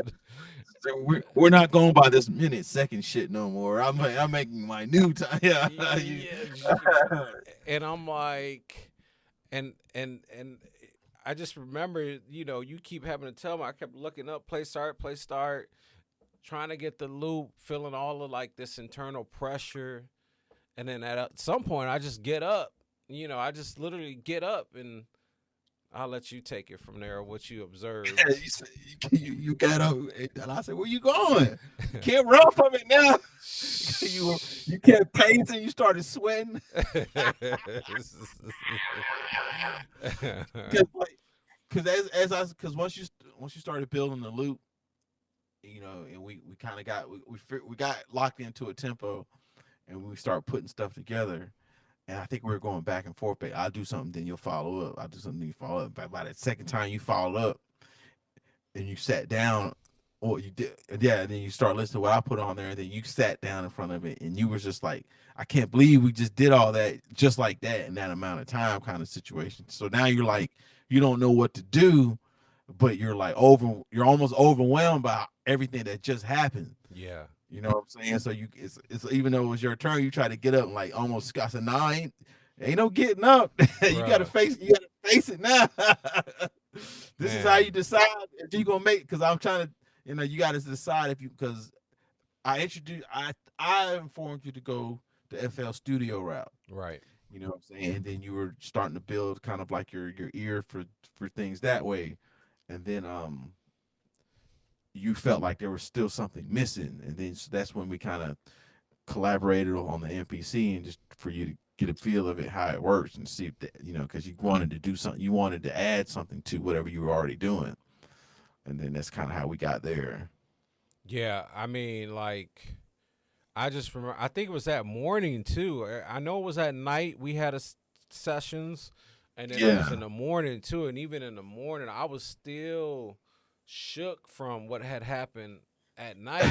So we're not going by this minute second shit no more. I'm making my new time. Yeah. Yeah, and I'm like, and I just remember, you keep having to tell me. I kept looking up, play start, trying to get the loop, feeling all of like this internal pressure, and then at some point, I just get up. I just literally get up, and I'll let you take it from there. What you observed. You got up, and I said, "Where you going? You can't run from it now." You kept pacing. You started sweating because once you started building the loop, and we kind of got locked into a tempo, and we start putting stuff together. And I think we were going back and forth. But I'll do something, then you'll follow up. I'll do something, then you follow up. But by the second time you follow up and you sat down, or you did, yeah. And then you start listening to what I put on there, and then you sat down in front of it, and you was just like, I can't believe we just did all that just like that in that amount of time, kind of situation. So now you're like, you don't know what to do, but you're like you're almost overwhelmed by everything that just happened. Yeah. You know what I'm saying? So it's even though it was your turn, you try to get up and like almost I said, nah, ain't no getting up. You gotta Bruh. face it now. This is how Man. you decide if you're gonna make, because I'm trying to, you gotta decide if you, because I informed you to go the FL Studio route. Right. You know what I'm saying? And then you were starting to build kind of like your ear for things that way. And then you felt like there was still something missing. And then so that's when we kind of collaborated on the MPC, and just for you to get a feel of it, how it works, and see if that, because you wanted to do something, you wanted to add something to whatever you were already doing. And then that's kind of how we got there. Yeah. I mean, like, I just remember. I think it was that morning too. I know it was at night. We had sessions, and then it was in the morning too. And even in the morning, I was still shook from what had happened at night.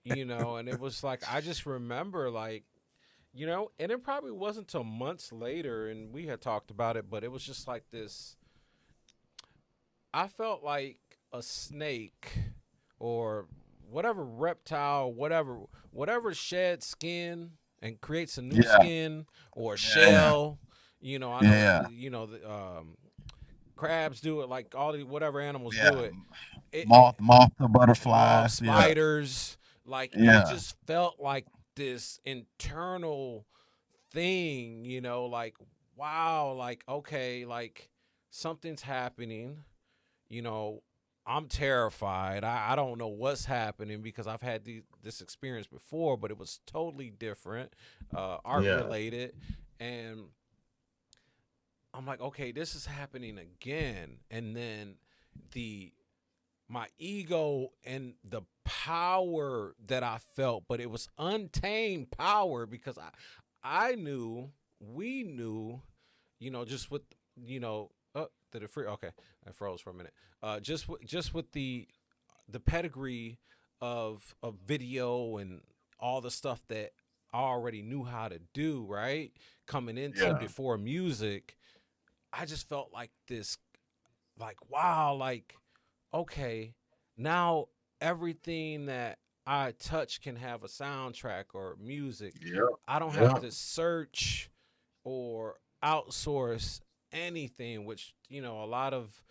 And it was like I just remember, like, and it probably wasn't till months later, and we had talked about it, but it was just like this. I felt like a snake or whatever reptile, whatever sheds skin and creates a new skin or a shell. I know, crabs do it, like all the whatever animals do it. Moth to butterflies, spiders. Like it just felt like this internal thing, like wow, like okay, like something's happening. I'm terrified. I don't know what's happening because I've had this experience before, but it was totally different, art related, and I'm like, okay, this is happening again, and then my ego and the power that I felt, but it was untamed power because we knew, just with, did it free? Okay, I froze for a minute. Just with the pedigree of video and all the stuff that I already knew how to do, right? Coming into before music, I just felt like this, like, wow, like, okay, now everything that I touch can have a soundtrack or music. I don't have to search or outsource anything, which, a lot of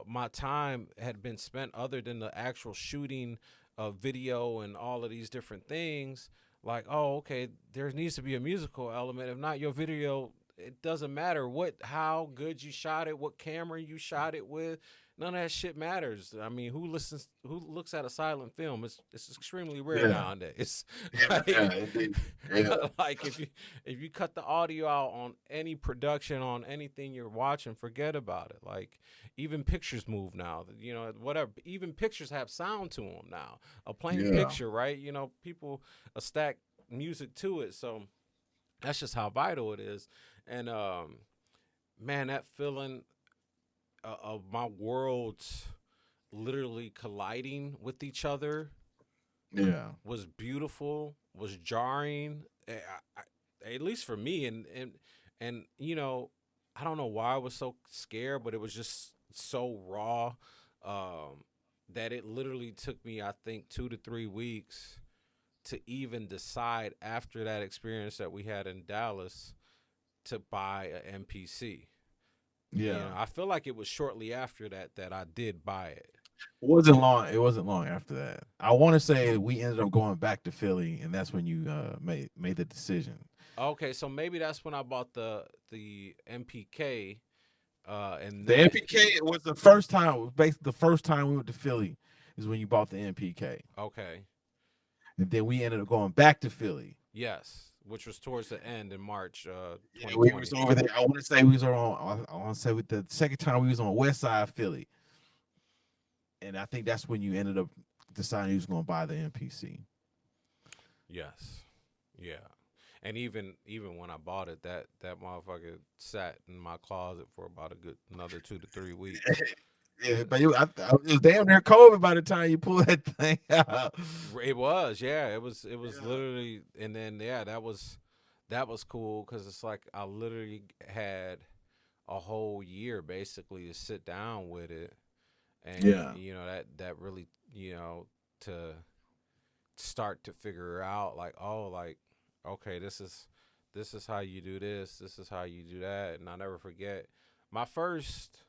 my time had been spent other than the actual shooting of video and all of these different things. Like, oh, okay, there needs to be a musical element. If not, your video, it doesn't matter how good you shot it, what camera you shot it with. None of that shit matters. I mean, who looks at a silent film? It's extremely rare nowadays. Like if you cut the audio out on any production, on anything you're watching, forget about it. Like even pictures move now. Whatever. Even pictures have sound to them now. A plain picture, right? People stack music to it. So that's just how vital it is. And man, that feeling of my worlds literally colliding with each other was beautiful, was jarring, at least for me. And I don't know why I was so scared, but it was just so raw that it literally took me, I think, 2 to 3 weeks to even decide after that experience that we had in Dallas to buy an MPC. I feel like it was shortly after that I did buy it. It wasn't long after that. I want to say we ended up going back to Philly, and that's when you made the decision. Okay, so maybe that's when I bought the MPK. And the MPK was the first time. Basically, the first time we went to Philly is when you bought the MPK. Okay. And then we ended up going back to Philly. Yes, which was towards the end in March 2020. We was over there. I want to say we was on. I want to say with the second time we was on West Side Philly, and I think that's when you ended up deciding you was going to buy the MPC. Yes, yeah, and even when I bought it, that motherfucker sat in my closet for about another 2 to 3 weeks. Yeah, but it was damn near COVID by the time you pull that thing out. It was, yeah. It was Yeah. literally, and then yeah, that was cool because it's like I literally had a whole year basically to sit down with it, and Yeah. that really to start to figure out like, oh, like, okay, this is how you do this is how you do that. And I never forget my first,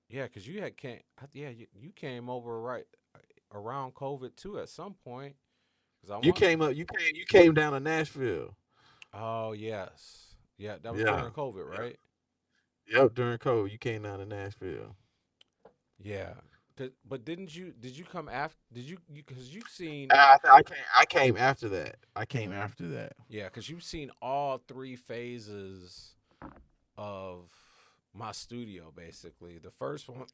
yeah, because you had came, yeah, you came over right around COVID too at some point, because I You want, came up. You came down to Nashville. oh yes, yeah, that was Yeah. during COVID, Yeah. right? Yep. During COVID, you came down to Nashville. Yeah. But did you come after, did you because you've seen, I came after that. I came after that. yeah, because you've seen all three phases of my studio. Basically, the first one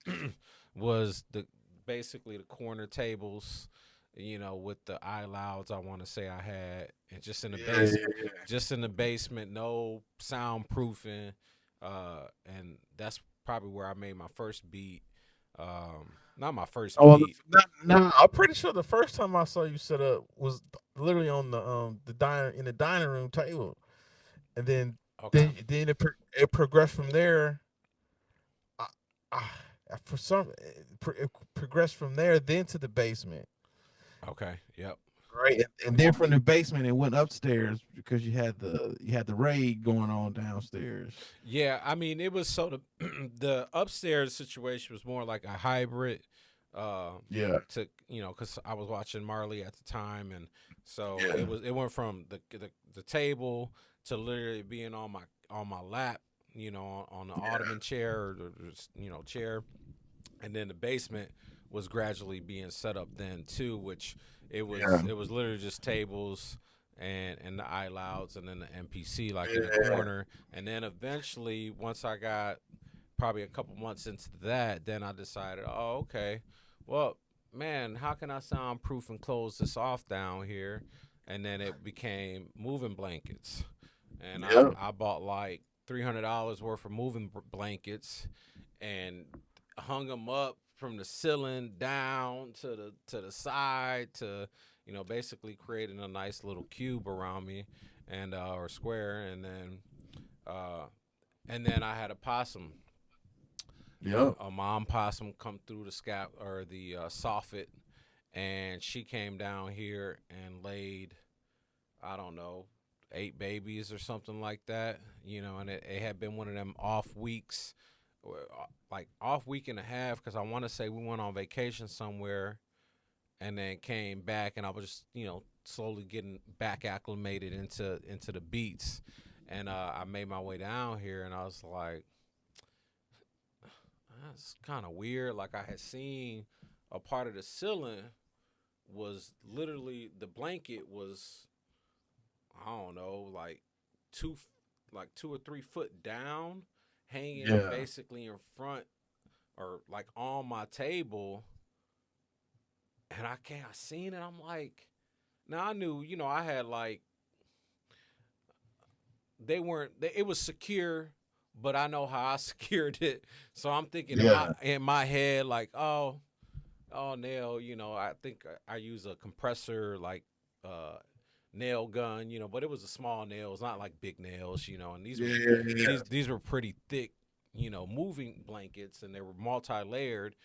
was the basically the corner tables, with the eye louds. I want to say I had, and Yeah, yeah, yeah. just in the basement, no soundproofing, and that's probably where I made my first beat. Not my first Oh, well, beat. no, I'm pretty sure the first time I saw you set up was literally on the diner in the dining room table, and then Okay. then it progressed from there. I, I, for some, it progressed from there then to the basement, Okay. Yep. right? And then from the basement it went upstairs because you had the raid going on downstairs. Yeah, I mean, it was so the the upstairs situation was more like a hybrid. Uh, Yeah, because I was watching Marley at the time, and so yeah, it went from the table to literally being on my lap, on the ottoman chair or chair, and then the basement was gradually being set up then too, which yeah, it was literally just tables and the eye louds and then the MPC like in the yeah, corner, and then eventually once I got probably a couple months into that, then I decided, oh, okay, well, man, how can I soundproof and close this off down here? And then it became moving blankets, and yeah, I bought like $300 worth of moving blankets and hung them up from the ceiling down to the side to basically creating a nice little cube around me, and or square, uh and then I had a possum, yeah. a mom possum, come through the scap or the soffit, and she came down here and laid, I don't know, 8 babies or something like that, and it had been one of them off weeks, like off week and a half, because I want to say we went on vacation somewhere and then came back, and I was just slowly getting back acclimated into the beats, and I made my way down here, and I was like, that's kind of weird. Like I had seen a part of the ceiling was literally the blanket was, I don't know, like two like 2 or 3 foot down, hanging Yeah. basically in front or like on my table, and I seen it. I'm like, now I knew, I had like, they weren't it was secure, but I know how I secured it. So I'm thinking in my Yeah. head like, oh, nail, I think I use a compressor like uh nail gun, but it was a small nail. It's not like big nails, and Yeah. Yeah. Yeah. these were pretty thick, moving blankets, and they were multi-layered.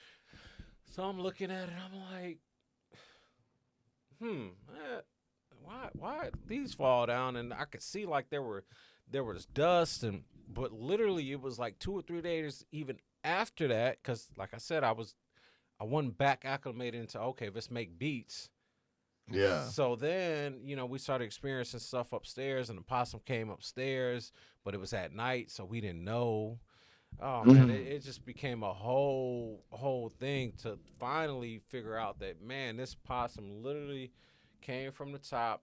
So I'm looking at it, I'm like, why these fall down? And I could see like there was dust, and but literally it was like 2 or 3 days even after that, because like I said, I wasn't back acclimated into, okay, let's make beats. Yeah. So then, we started experiencing stuff upstairs, and the possum came upstairs, but it was at night, so we didn't know. Oh man, Mhm. it just became a whole thing to finally figure out that, man, this possum literally came from the top,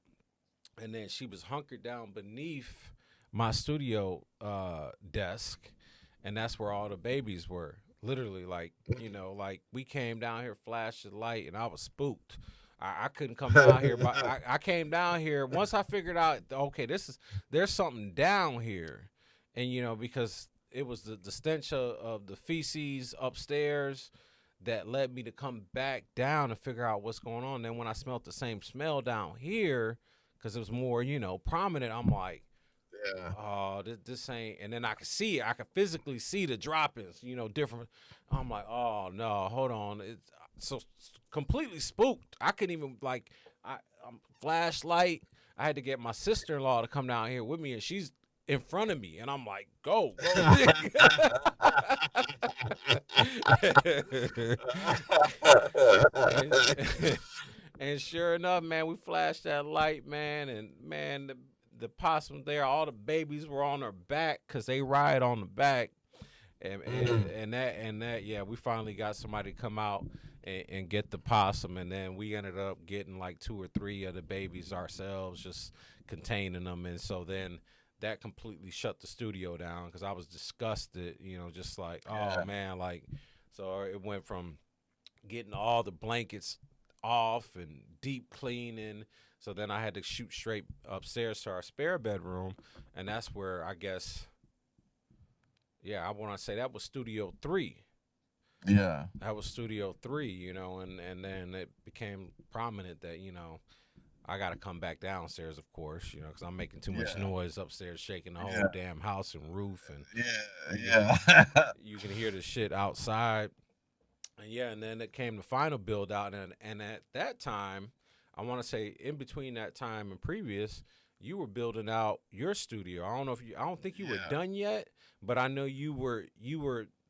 and then she was hunkered down beneath my studio desk, and that's where all the babies were. Literally, like, like we came down here, flashed the light, and I was spooked. I couldn't come down here, but I came down here once I figured out, okay, there's something down here, and because the stench of the feces upstairs that led me to come back down and figure out what's going on. Then when I smelled the same smell down here, because it was more, prominent, I'm like, Yeah. oh, this ain't. And then I could see it. I could physically see the droppings, different. I'm like, oh no, hold on. It's so completely spooked. I couldn't even I'm flashlight. I had to get my sister-in-law to come down here with me, and she's in front of me, and I'm like, go. And sure enough, man, we flashed that light, man, and man, the possum there, all the babies were on their back because they ride on the back, and that, yeah, we finally got somebody to come out and get the possum, and then we ended up getting like 2 or 3 of the babies ourselves, just containing them, and so then that completely shut the studio down because I was disgusted, just like, oh man, like, so it went from getting all the blankets off and deep cleaning. So then I had to shoot straight upstairs to our spare bedroom, and that's where I guess, I want to say that was Studio 3. Yeah. That was Studio 3, and then it became prominent that, I got to come back downstairs, of course, because I'm making too much noise upstairs, shaking the whole damn house and roof. And you can hear the shit outside. And then it came the final build out. And at that time, I want to say in between that time and previous, you were building out your studio. I don't think you were done yet, but I know you were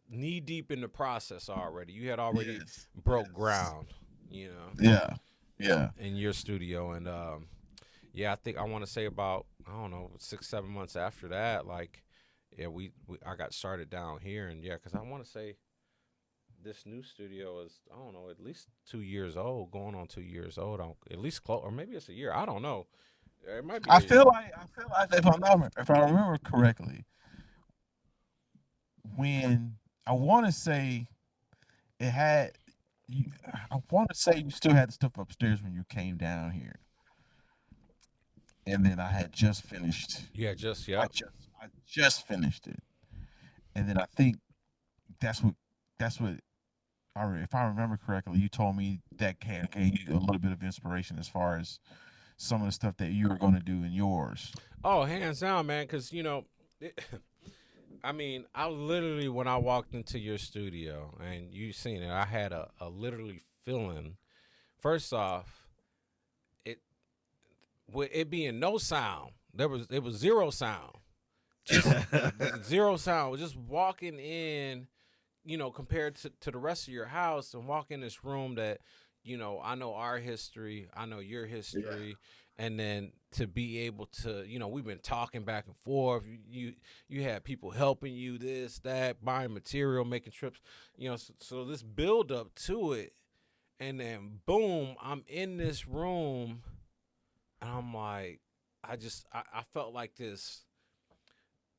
knee deep in the process already. You had already broke ground, Yeah. in your studio. And I think I want to say about 6-7 months after that, like, I got started down here, and because I want to say this new studio is, I don't know, at least 2 years old, going on 2 years old. At least close, or maybe it's a year. I don't know. It might be. I feel like if I remember correctly, when I want to say it had, I want to say you still had the stuff upstairs when you came down here, and then I had just finished. Yeah, I just finished it, and then I think that's what if I remember correctly, you told me that gave you a little bit of inspiration as far as some of the stuff that you were going to do in yours. Oh, hands down, man, because I mean, I literally, when I walked into your studio and you seen it, I had a literally feeling. First off, with it being no sound, it was zero sound, just zero sound. Just walking in, compared to the rest of your house, and walk in this room that, I know our history, I know your history, and then to be able to, we've been talking back and forth. You had people helping you, this, that, buying material, making trips, so this build up to it, and then boom, I'm in this room, and I'm like, I felt like this.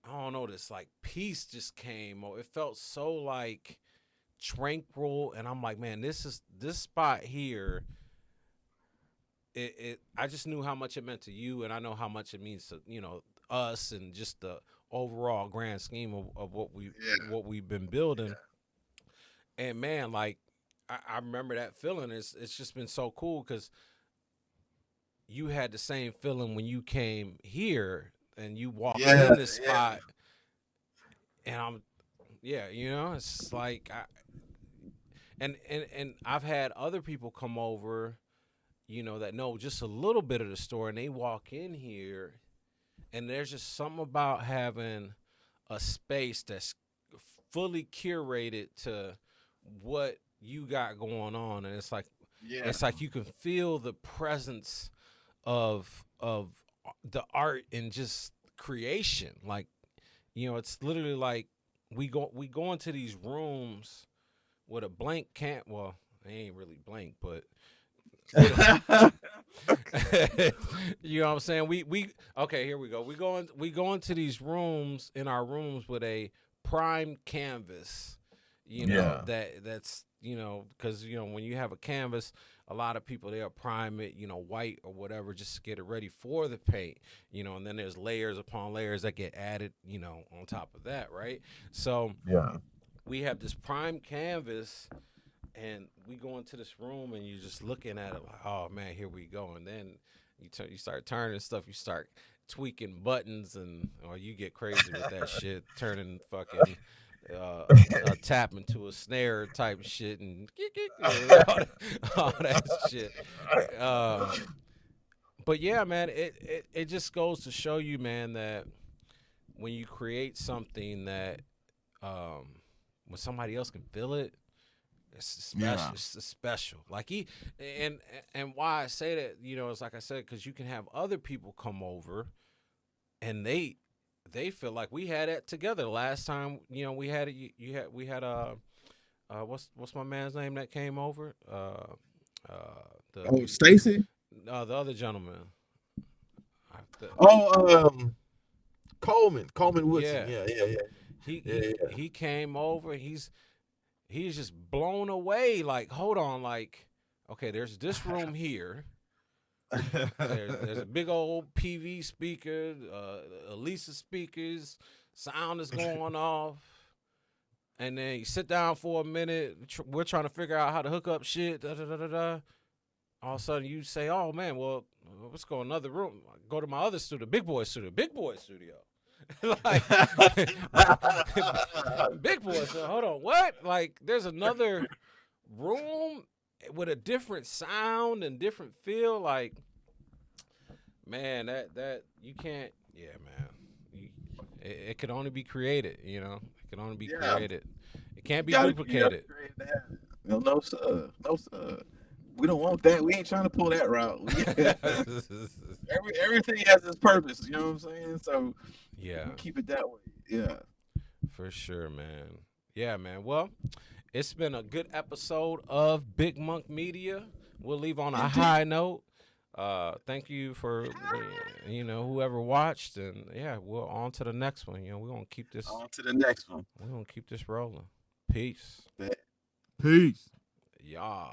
I don't know, this like peace just came, or it felt so like tranquil, and I'm like, man, this spot here. I just knew how much it meant to you, and I know how much it means to us, and just the overall grand scheme of what we've been building. And man, like I remember that feeling. It's just been so cool because you had the same feeling when you came here and you walked in this spot, and it's like and I've had other people come over, that know just a little bit of the story, and they walk in here, and there's just something about having a space that's fully curated to what you got going on, and it's like you can feel the presence of the art and just creation. Like, it's literally like we go into these rooms with a blank well, they ain't really blank, but you know what I'm saying? We okay, here we go. We go into these rooms, in our rooms, with a prime canvas, that's because when you have a canvas, a lot of people they'll prime it, white or whatever, just to get it ready for the paint, and then there's layers upon layers that get added, on top of that, right? So Yeah. we have this prime canvas, and we go into this room, and you're just looking at it like, oh man, here we go, and then you start turning stuff, you start tweaking buttons, or you get crazy with that shit, turning fucking a tap into a snare type shit, and all that shit. But yeah, man, it just goes to show you, man, that when you create something that when somebody else can feel it, it's special. Yeah. It's special. Like and why I say that, it's like I said, because you can have other people come over, and they feel like we had it together. Last time, we had it. We had what's my man's name that came over? Stacy. The other gentleman. Coleman Woodson. Yeah. Yeah. He came over. He's just blown away. Like, hold on, like, okay, there's this room here. There's a big old PV speaker, Elisa speakers, sound is going off, and then you sit down for a minute. We're trying to figure out how to hook up shit. All of a sudden, you say, "Oh man, well, let's go another room. Go to my other studio, Big Boy Studio, like Big Boy. So hold on, what? Like, there's another room with a different sound and different feel. Like, man, that you can't. Yeah, man. It can only be created. It can only be created. It can't be duplicated. No, sir. No, sir. We don't want that. We ain't trying to pull that route. Everything has its purpose. You know what I'm saying? So yeah, keep it that way. Yeah, for sure, man. Yeah, man. Well, it's been a good episode of Big Monk Media. We'll leave on a high note. Thank you for whoever watched, and yeah, we're on to the next one. We're gonna keep this on to the next one. We're gonna keep this rolling. Peace. Peace. Yeah.